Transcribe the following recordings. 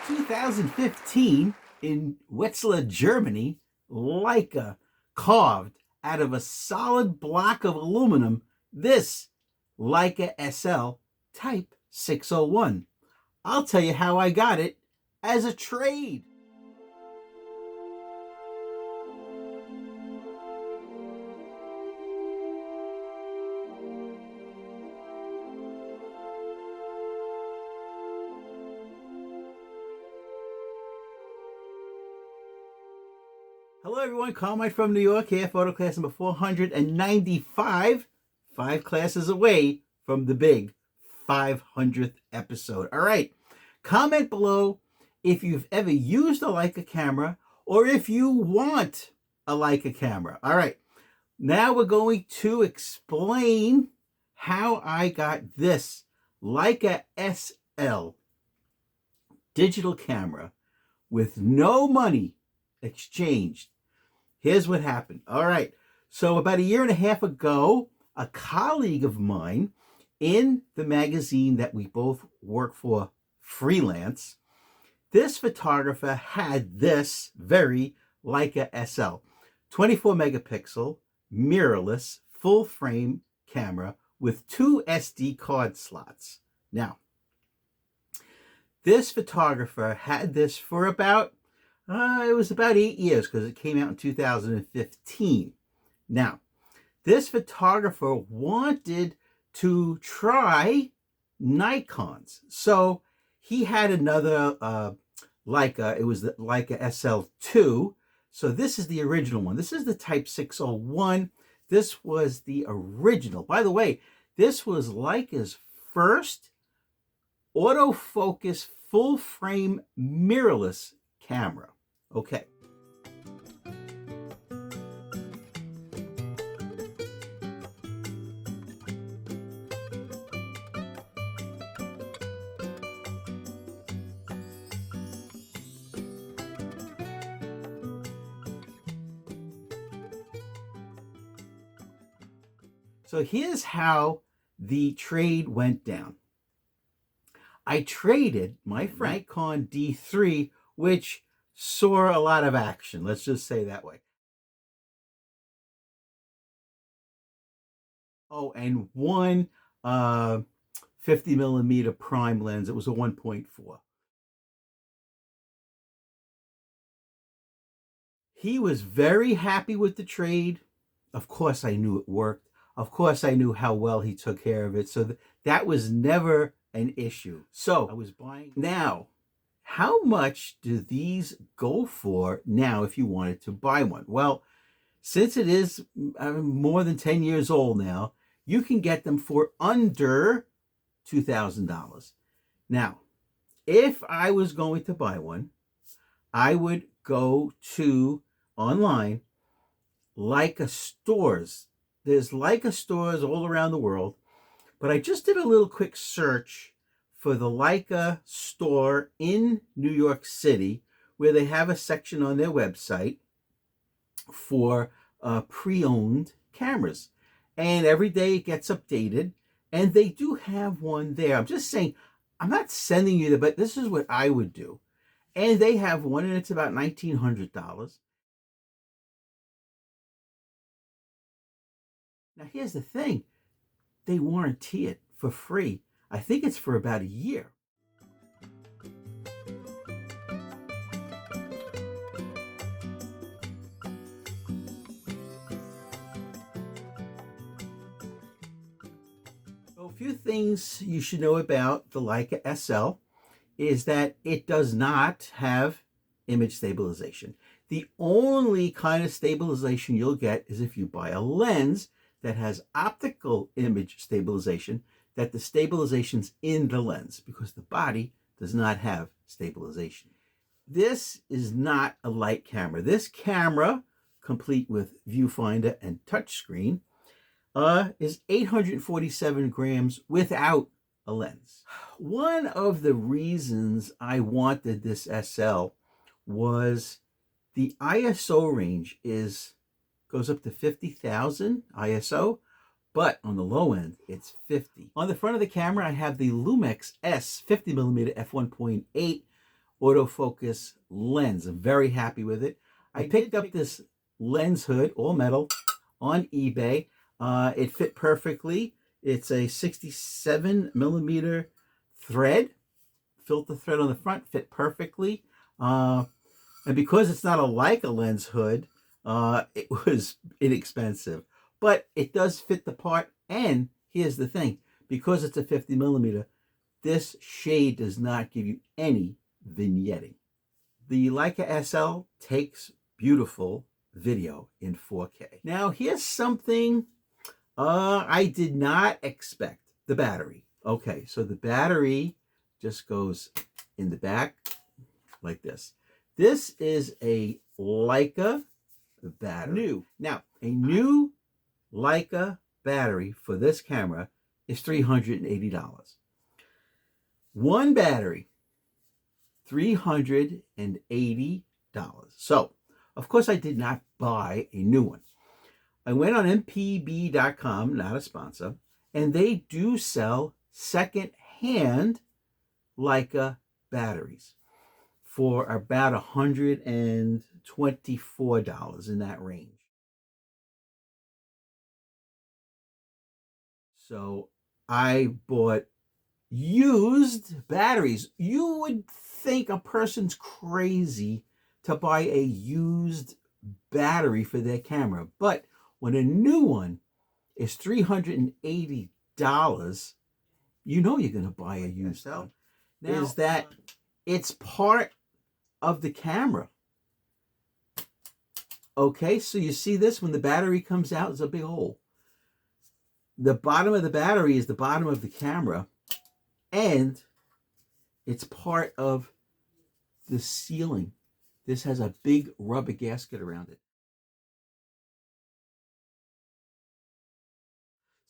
2015 in Wetzlar, Germany, Leica carved out of a solid block of aluminum this Leica SL Type 601. I'll tell you how I got it as a trade. Hello everyone, Carmine from New York here, photo class number 495, 5 classes away from the big 500th episode. All right, comment below if you've ever used a Leica camera or if you want a Leica camera. All right, now we're going to explain how I got this Leica SL digital camera with no money exchanged. Here's what happened. All right. So about a year and a half ago, a colleague of mine in the magazine that we both work for freelance, this photographer had this very Leica SL 24 megapixel mirrorless full frame camera with 2 SD card slots. Now, this photographer had this for about it was about 8 years because it came out in 2015. Now, this photographer wanted to try Nikons. So he had another Leica. It was the Leica SL2. So this is the original one. This is the Type 601. This was the original. By the way, this was Leica's first autofocus full frame mirrorless camera. Okay. So here's how the trade went down. I traded my Nikon D3, which saw a lot of action. Let's just say that way. Oh, and one 50 millimeter prime lens. It was a 1.4. He was very happy with the trade. Of course, I knew it worked. Of course, I knew how well he took care of it. So that was never an issue. So I was buying. Now, how much do these go for now if you wanted to buy one? Well, since it is more than 10 years old now, you can get them for under $2,000. Now, if I was going to buy one, I would go to online Leica stores. There's Leica stores all around the world, but I just did a little quick search for the Leica store in New York City, where they have a section on their website for pre-owned cameras. And every day it gets updated, and they do have one there. I'm just saying, I'm not sending you the, but this is what I would do. And they have one, and it's about $1,900. Now, here's the thing. They warranty it for free. I think it's for about a year. So a few things you should know about the Leica SL is that it does not have image stabilization. The only kind of stabilization you'll get is if you buy a lens that has optical image stabilization, that the stabilization's in the lens, because the body does not have stabilization. This is not a light camera. This camera, complete with viewfinder and touchscreen, is 847 grams without a lens. One of the reasons I wanted this SL was the ISO range goes up to 50,000 ISO, but on the low end, it's 50. On the front of the camera, I have the Lumix S 50mm f1.8 autofocus lens. I'm very happy with it. I picked up this lens hood, all metal, on eBay. It fit perfectly. It's a 67 millimeter thread, filter thread on the front, fit perfectly. And because it's not a Leica lens hood, it was inexpensive. But it does fit the part, and here's the thing. Because it's a 50 millimeter, this shade does not give you any vignetting. The Leica SL takes beautiful video in 4K. Now, here's something I did not expect. The battery. Okay, so the battery just goes in the back like this. This is a Leica battery. Now, a new Leica battery for this camera is $380. One battery, $380. So, of course, I did not buy a new one. I went on mpb.com, not a sponsor, and they do sell second-hand Leica batteries for about $124, in that range. So I bought used batteries. You would think a person's crazy to buy a used battery for their camera, but when a new one is $380, you know you're going to buy a used one. Now, is that it's part of the camera. Okay, so you see this, when the battery comes out, there's a big hole. The bottom of the battery is the bottom of the camera, and it's part of the ceiling. This has a big rubber gasket around it.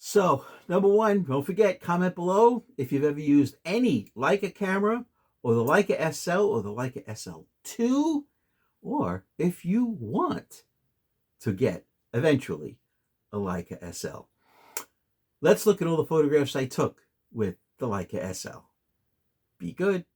So, number one, don't forget, comment below if you've ever used any Leica camera, or the Leica SL, or the Leica SL2, or if you want to get, eventually, a Leica SL. Let's look at all the photographs I took with the Leica SL. Be good.